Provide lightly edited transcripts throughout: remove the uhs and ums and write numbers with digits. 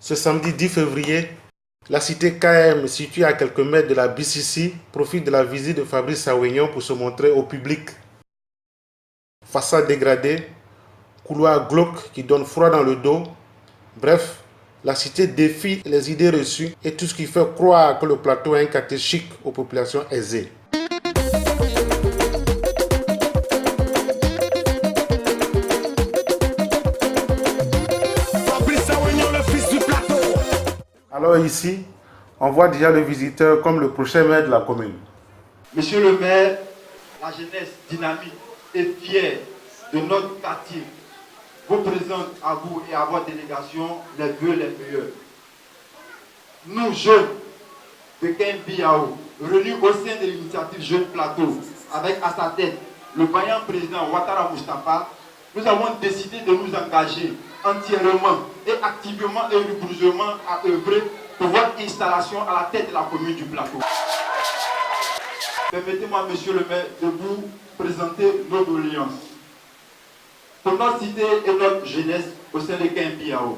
Ce samedi 10 février, la cité KM, située à quelques mètres de la BCC, profite de la visite de Fabrice Sawénion pour se montrer au public. Façade dégradée, couloir glauque qui donne froid dans le dos. Bref, la cité défie les idées reçues et tout ce qui fait croire que le plateau a un quartier chic aux populations aisées. Alors ici, on voit déjà le visiteur comme le prochain maire de la commune. Monsieur le maire, la jeunesse dynamique et fière de notre quartier vous présente à vous et à votre délégation les vœux les meilleurs. Nous, jeunes de Kembiao, réunis au sein de l'initiative Jeunes Plateau, avec à sa tête le vaillant président Ouattara Moustapha, nous avons décidé de nous engager entièrement et activement et rigoureusement à œuvrer pour votre installation à la tête de la commune du Plateau. Permettez-moi, monsieur le maire, de vous présenter nos doléances. Pour notre cité et notre jeunesse au sein de Kembiao,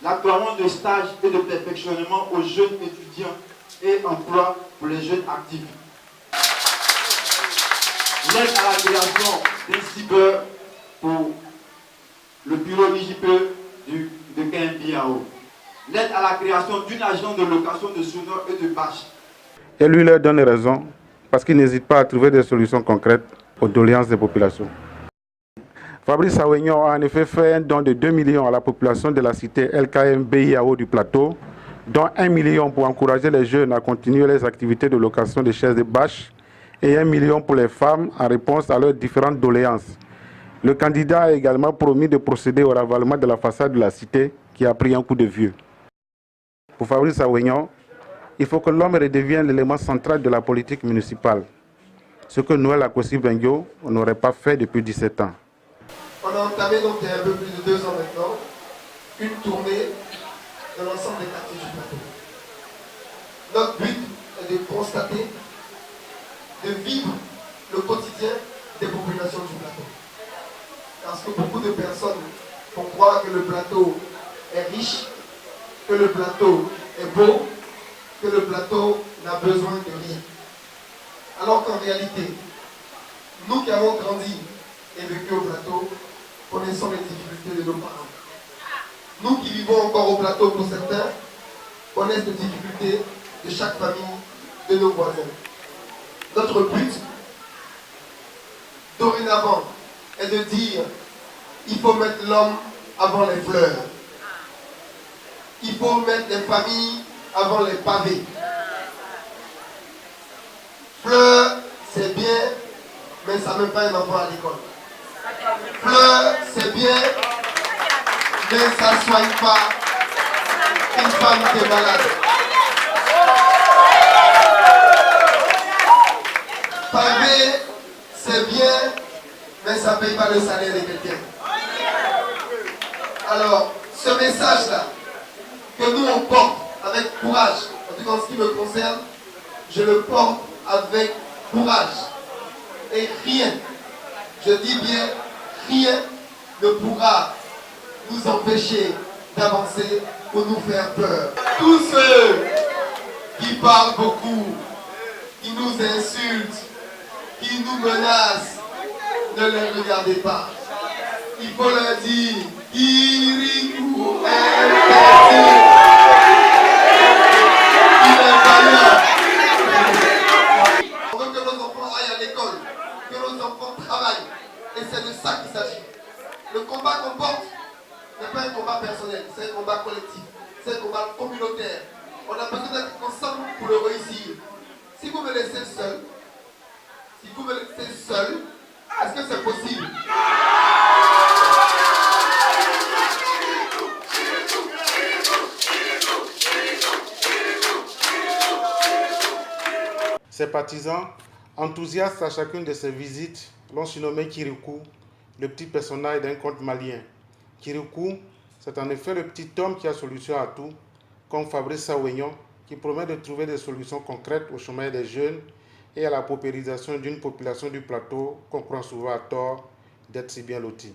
l'agrément de stage et de perfectionnement aux jeunes étudiants et emploi pour les jeunes actifs. L'aide à la création d'un cyber pour le bureau IJP de Kembiao. L'aide à la création d'une agence de location de sonores et de bâches. Et lui leur donne raison parce qu'il n'hésite pas à trouver des solutions concrètes aux doléances des populations. Fabrice Sawénion a en effet fait un don de 2 millions à la population de la cité LKM-BIAO du Plateau, dont 1 million pour encourager les jeunes à continuer les activités de location de chaises de bâches et 1 million pour les femmes en réponse à leurs différentes doléances. Le candidat a également promis de procéder au ravalement de la façade de la cité qui a pris un coup de vieux. Pour Fabrice Sawénion, il faut que l'homme redevienne l'élément central de la politique municipale, ce que Noël Akossi-Benguio n'aurait pas fait depuis 17 ans. On a entamé donc il y a un peu plus de 2 ans maintenant une tournée de l'ensemble des quartiers du plateau. Notre but est de constater, de vivre le quotidien des populations du plateau. Parce que beaucoup de personnes font croire que le plateau est riche, que le plateau est beau, que le plateau n'a besoin de rien. Alors qu'en réalité, nous qui avons grandi et vécu au plateau, connaissons les difficultés de nos parents. Nous qui vivons encore au plateau pour certains, connaissons les difficultés de chaque famille, de nos voisins. Notre but, dorénavant, est de dire il faut mettre l'homme avant les fleurs. Il faut mettre les familles avant les pavés. Fleurs, c'est bien, mais ça ne met pas un enfant à l'école. Fleurs, c'est bien, mais ça ne soigne pas une femme qui est malade. Pavé, c'est bien, mais ça ne paye pas le salaire de quelqu'un. Alors, ce message-là, que nous on porte avec courage, en tout cas en ce qui me concerne, je le porte avec courage. Et rien, je dis bien, rien ne pourra nous empêcher d'avancer ou nous faire peur. Tous ceux qui parlent beaucoup, qui nous insultent, qui nous menacent, ne les regardez pas. Il faut leur dire, Kirikou est parti. Il est vaillant. On veut que nos enfants aillent à l'école, que nos enfants travaillent. Et c'est de ça qu'il s'agit. Le combat qu'on porte n'est pas un combat personnel, c'est un combat collectif, c'est un combat communautaire. On a besoin d'être ensemble pour le réussir. Si vous me laissez seul, est-ce que c'est possible? Ses partisans, enthousiastes à chacune de ses visites, l'ont surnommé Kirikou, le petit personnage d'un conte malien. Kirikou, c'est en effet le petit homme qui a solution à tout, comme Fabrice Sawénion, qui promet de trouver des solutions concrètes au chômage des jeunes et à la paupérisation d'une population du plateau qu'on croit souvent à tort d'être si bien lotie.